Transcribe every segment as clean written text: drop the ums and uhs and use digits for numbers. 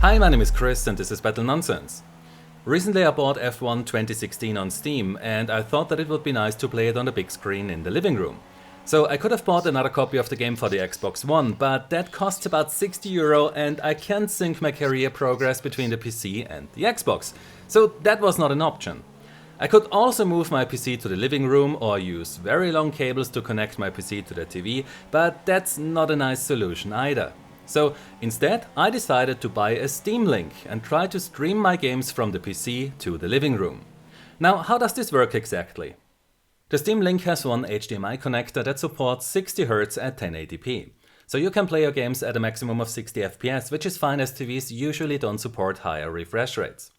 Hi, my name is Chris and this is Battle Nonsense. Recently I bought F1 2016 on Steam and I thought that it would be nice to play it on the big screen in the living room. So I could have bought another copy of the game for the Xbox One, but that costs about €60 and I can't sync my career progress between the PC and the Xbox. So that was not an option. I could also move my PC to the living room or use very long cables to connect my PC to the TV, but that's not a nice solution either. So instead I decided to buy a Steam Link and try to stream my games from the PC to the living room. Now, how does this work exactly? The Steam Link has one HDMI connector that supports 60Hz at 1080p. So you can play your games at a maximum of 60 FPS, which is fine as TVs usually don't support higher refresh rates.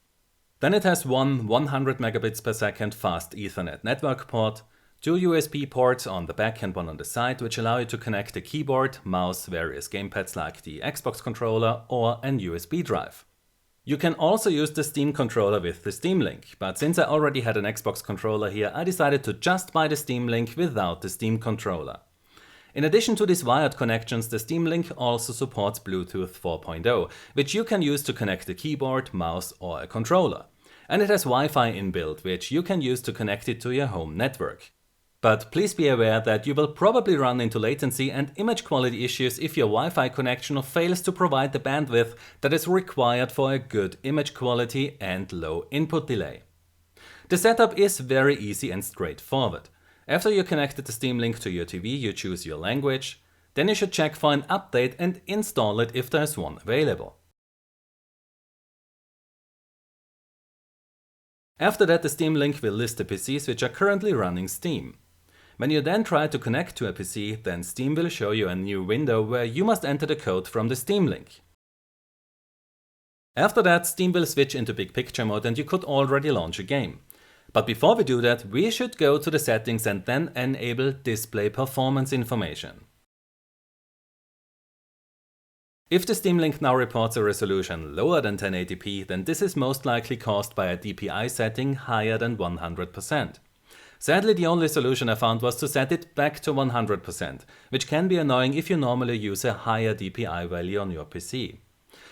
Then it has one 100 megabits per second fast Ethernet network port, two USB ports on the back and one on the side, which allow you to connect a keyboard, mouse, various gamepads like the Xbox controller or an USB drive. You can also use the Steam controller with the Steam Link, but since I already had an Xbox controller here, I decided to just buy the Steam Link without the Steam controller. In addition to these wired connections, the Steam Link also supports Bluetooth 4.0, which you can use to connect a keyboard, mouse or a controller. And it has Wi-Fi inbuilt, which you can use to connect it to your home network. But please be aware that you will probably run into latency and image quality issues if your Wi-Fi connection fails to provide the bandwidth that is required for a good image quality and low input delay. The setup is very easy and straightforward. After you connected the Steam Link to your TV, you choose your language, then you should check for an update and install it if there is one available. After that, the Steam Link will list the PCs which are currently running Steam. When you then try to connect to a PC, then Steam will show you a new window where you must enter the code from the Steam Link. After that, Steam will switch into big picture mode and you could already launch a game. But before we do that, we should go to the settings and then enable display performance information. If the Steam Link now reports a resolution lower than 1080p, then this is most likely caused by a DPI setting higher than 100%. Sadly, the only solution I found was to set it back to 100%, which can be annoying if you normally use a higher DPI value on your PC.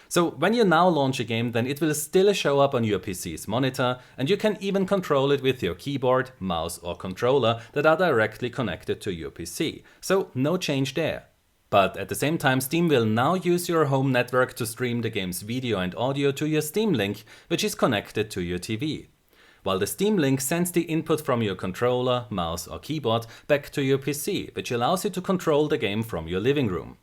So when you now launch a game, then it will still show up on your PC's monitor, and you can even control it with your keyboard, mouse or controller that are directly connected to your PC. So no change there. But at the same time, Steam will now use your home network to stream the game's video and audio to your Steam Link, which is connected to your TV. While the Steam Link sends the input from your controller, mouse or keyboard back to your PC, which allows you to control the game from your living room.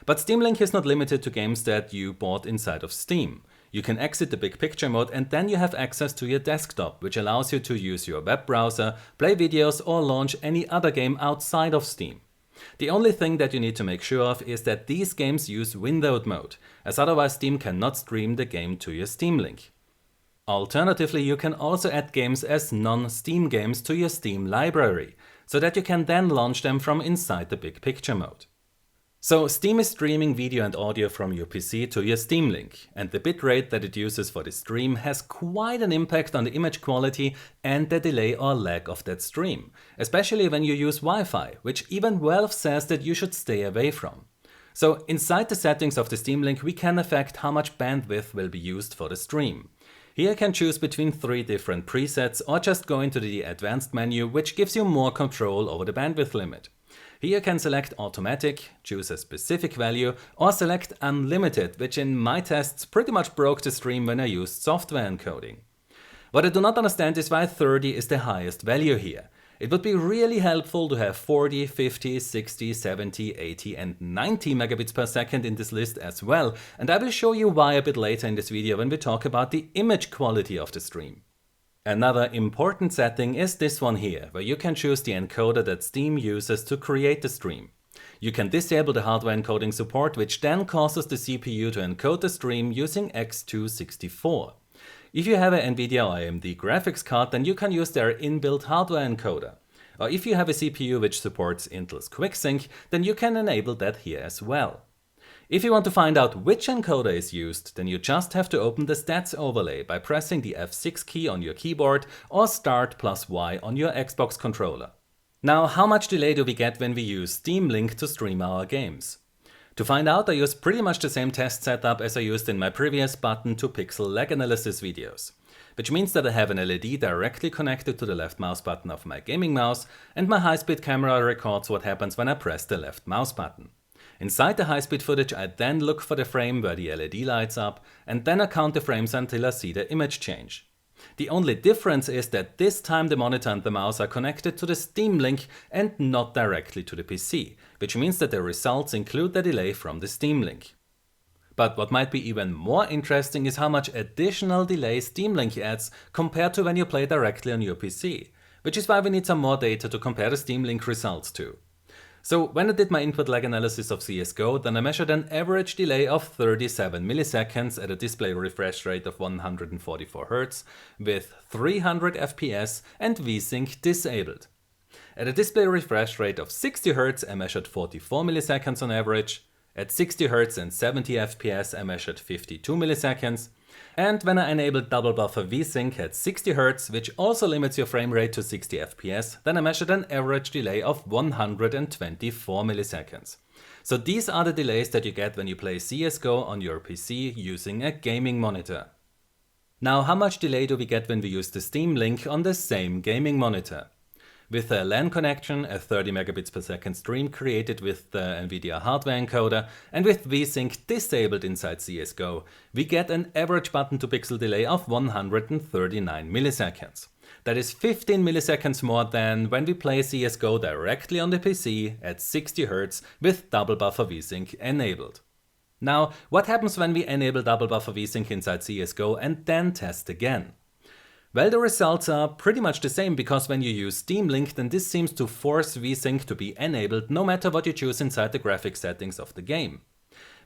But Steam Link is not limited to games that you bought inside of Steam. You can exit the big picture mode and then you have access to your desktop, which allows you to use your web browser, play videos or launch any other game outside of Steam. The only thing that you need to make sure of is that these games use windowed mode, as otherwise Steam cannot stream the game to your Steam Link. Alternatively, you can also add games as non-Steam games to your Steam library, so that you can then launch them from inside the big picture mode. So Steam is streaming video and audio from your PC to your Steam Link, and the bitrate that it uses for the stream has quite an impact on the image quality and the delay or lag of that stream, especially when you use Wi-Fi, which even Valve says that you should stay away from. So inside the settings of the Steam Link we can affect how much bandwidth will be used for the stream. Here you can choose between 3 different presets or just go into the advanced menu, which gives you more control over the bandwidth limit. Here you can select automatic, choose a specific value, or select unlimited, which in my tests pretty much broke the stream when I used software encoding. What I do not understand is why 30 is the highest value here. It would be really helpful to have 40, 50, 60, 70, 80 and 90 megabits per second in this list as well, and I will show you why a bit later in this video when we talk about the image quality of the stream. Another important setting is this one here, where you can choose the encoder that Steam uses to create the stream. You can disable the hardware encoding support, which then causes the CPU to encode the stream using X264. If you have an NVIDIA or AMD graphics card, then you can use their inbuilt hardware encoder. Or if you have a CPU which supports Intel's QuickSync, then you can enable that here as well. If you want to find out which encoder is used, then you just have to open the stats overlay by pressing the F6 key on your keyboard or Start plus Y on your Xbox controller. Now, how much delay do we get when we use Steam Link to stream our games? To find out, I used pretty much the same test setup as I used in my previous button-to-pixel lag analysis videos, which means that I have an LED directly connected to the left mouse button of my gaming mouse, and my high-speed camera records what happens when I press the left mouse button. Inside the high-speed footage, I then look for the frame where the LED lights up, and then I count the frames until I see the image change. The only difference is that this time the monitor and the mouse are connected to the Steam Link and not directly to the PC, which means that the results include the delay from the Steam Link. But what might be even more interesting is how much additional delay Steam Link adds compared to when you play directly on your PC, which is why we need some more data to compare the Steam Link results to. So when I did my input lag analysis of CSGO, then I measured an average delay of 37 milliseconds at a display refresh rate of 144 Hz with 300 FPS and VSync disabled. At a display refresh rate of 60 Hz, I measured 44 milliseconds on average. At 60 Hz and 70 FPS, I measured 52 milliseconds. And when I enabled double buffer VSync at 60 Hz, which also limits your frame rate to 60 FPS, then I measured an average delay of 124 milliseconds. So these are the delays that you get when you play CSGO on your PC using a gaming monitor. Now, how much delay do we get when we use the Steam Link on the same gaming monitor? With a LAN connection, a 30 megabits per second stream created with the NVIDIA hardware encoder, and with VSync disabled inside CSGO, we get an average button-to-pixel delay of 139 milliseconds. That is 15 milliseconds more than when we play CSGO directly on the PC at 60 Hz with double buffer VSync enabled. Now, what happens when we enable double buffer VSync inside CSGO and then test again? Well, the results are pretty much the same, because when you use Steam Link, then this seems to force VSync to be enabled no matter what you choose inside the graphics settings of the game.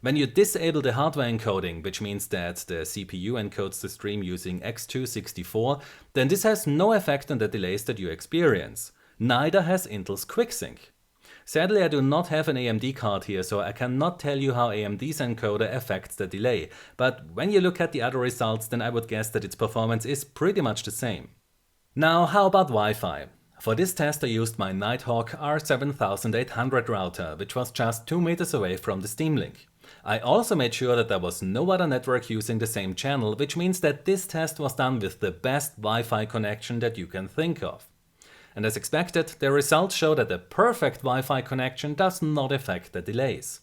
When you disable the hardware encoding, which means that the CPU encodes the stream using X264, then this has no effect on the delays that you experience. Neither has Intel's QuickSync. Sadly, I do not have an AMD card here, so I cannot tell you how AMD's encoder affects the delay, but when you look at the other results, then I would guess that its performance is pretty much the same. Now, how about Wi-Fi? For this test I used my Nighthawk R7800 router, which was just 2 meters away from the Steam Link. I also made sure that there was no other network using the same channel, which means that this test was done with the best Wi-Fi connection that you can think of. And as expected, the results show that a perfect Wi-Fi connection does not affect the delays.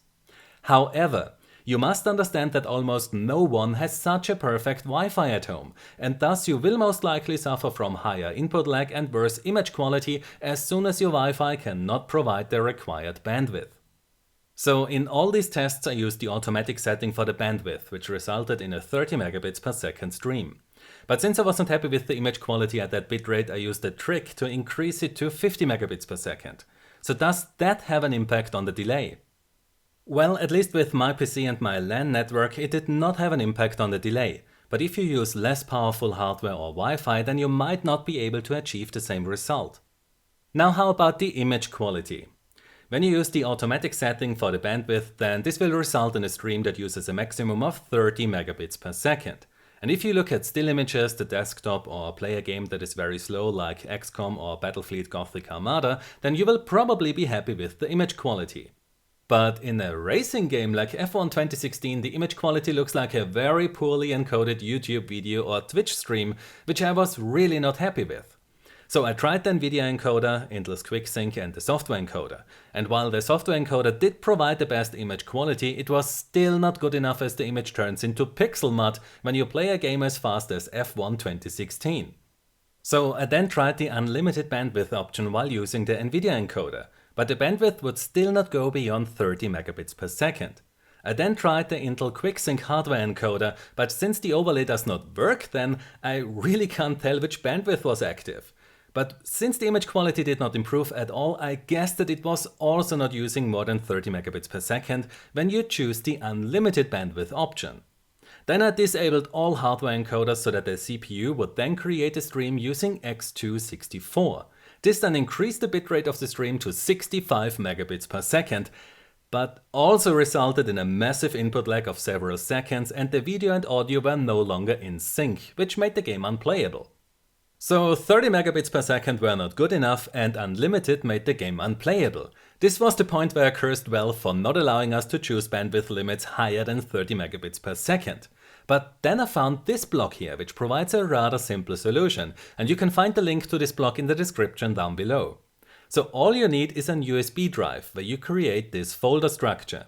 However, you must understand that almost no one has such a perfect Wi-Fi at home, and thus you will most likely suffer from higher input lag and worse image quality as soon as your Wi-Fi cannot provide the required bandwidth. So in all these tests I used the automatic setting for the bandwidth, which resulted in a 30 megabits per second stream. But since I wasn't happy with the image quality at that bitrate, I used a trick to increase it to 50 megabits per second. So does that have an impact on the delay? Well, at least with my PC and my LAN network, it did not have an impact on the delay. But if you use less powerful hardware or Wi-Fi, then you might not be able to achieve the same result. Now, how about the image quality? When you use the automatic setting for the bandwidth, then this will result in a stream that uses a maximum of 30 megabits per second. And if you look at still images, the desktop, or play a game that is very slow like XCOM or Battlefleet Gothic Armada, then you will probably be happy with the image quality. But in a racing game like F1 2016, the image quality looks like a very poorly encoded YouTube video or Twitch stream, which I was really not happy with. So I tried the NVIDIA encoder, Intel's QuickSync and the software encoder. And while the software encoder did provide the best image quality, it was still not good enough as the image turns into pixel mud when you play a game as fast as F1 2016. So I then tried the unlimited bandwidth option while using the NVIDIA encoder, but the bandwidth would still not go beyond 30 megabits per second. I then tried the Intel QuickSync hardware encoder, but since the overlay does not work, then I really can't tell which bandwidth was active. But since the image quality did not improve at all, I guessed that it was also not using more than 30 megabits per second when you choose the unlimited bandwidth option. Then I disabled all hardware encoders so that the CPU would then create a stream using X264. This then increased the bitrate of the stream to 65 megabits per second, but also resulted in a massive input lag of several seconds, and the video and audio were no longer in sync, which made the game unplayable. So 30 megabits per second were not good enough and unlimited made the game unplayable. This was the point where I cursed Valve for not allowing us to choose bandwidth limits higher than 30 megabits per second. But then I found this block here, which provides a rather simple solution, and you can find the link to this block in the description down below. So all you need is an USB drive where you create this folder structure.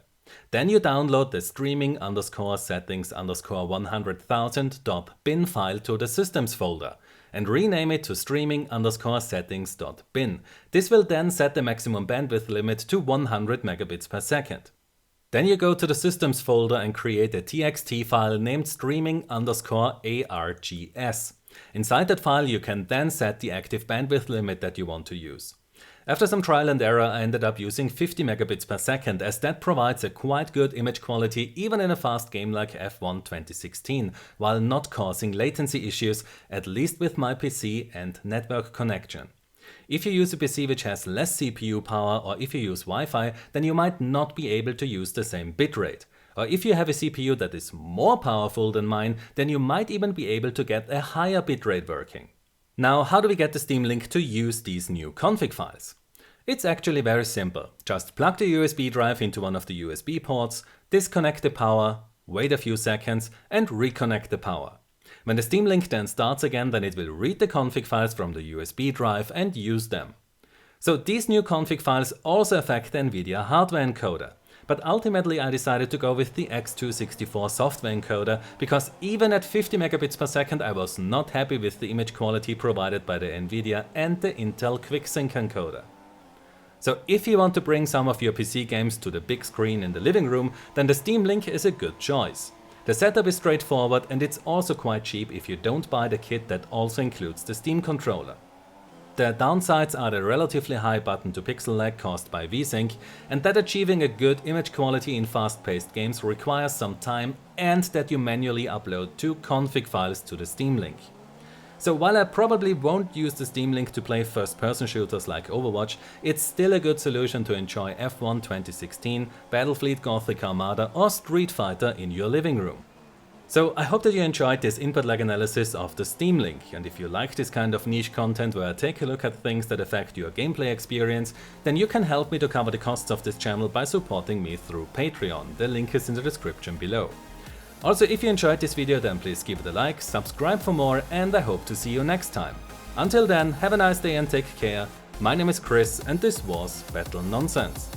Then you download the streaming_settings_100,000.bin file to the systems folder and rename it to streaming_settings.bin. This will then set the maximum bandwidth limit to 100 megabits per second. Then you go to the systems folder and create a txt file named streaming_args. Inside that file you can then set the active bandwidth limit that you want to use. After some trial and error, I ended up using 50 megabits per second, as that provides a quite good image quality even in a fast game like F1 2016, while not causing latency issues, at least with my PC and network connection. If you use a PC which has less CPU power, or if you use Wi-Fi, then you might not be able to use the same bitrate. Or if you have a CPU that is more powerful than mine, then you might even be able to get a higher bitrate working. Now, how do we get the Steam Link to use these new config files? It's actually very simple. Just plug the USB drive into one of the USB ports, disconnect the power, wait a few seconds and reconnect the power. When the Steam Link then starts again, then it will read the config files from the USB drive and use them. So these new config files also affect the NVIDIA hardware encoder. But ultimately I decided to go with the X264 software encoder, because even at 50 megabits per second I was not happy with the image quality provided by the NVIDIA and the Intel QuickSync encoder. So if you want to bring some of your PC games to the big screen in the living room, then the Steam Link is a good choice. The setup is straightforward and it's also quite cheap if you don't buy the kit that also includes the Steam controller. The downsides are the relatively high button-to-pixel lag caused by VSync, and that achieving a good image quality in fast-paced games requires some time, and that you manually upload 2 config files to the Steam Link. So while I probably won't use the Steam Link to play first-person shooters like Overwatch, it's still a good solution to enjoy F1 2016, Battlefleet Gothic Armada or Street Fighter in your living room. So I hope that you enjoyed this input lag analysis of the Steam Link, and if you like this kind of niche content where I take a look at things that affect your gameplay experience, then you can help me to cover the costs of this channel by supporting me through Patreon. The link is in the description below. Also, if you enjoyed this video, then please give it a like, subscribe for more, and I hope to see you next time. Until then, have a nice day and take care. My name is Chris and this was Battle Nonsense.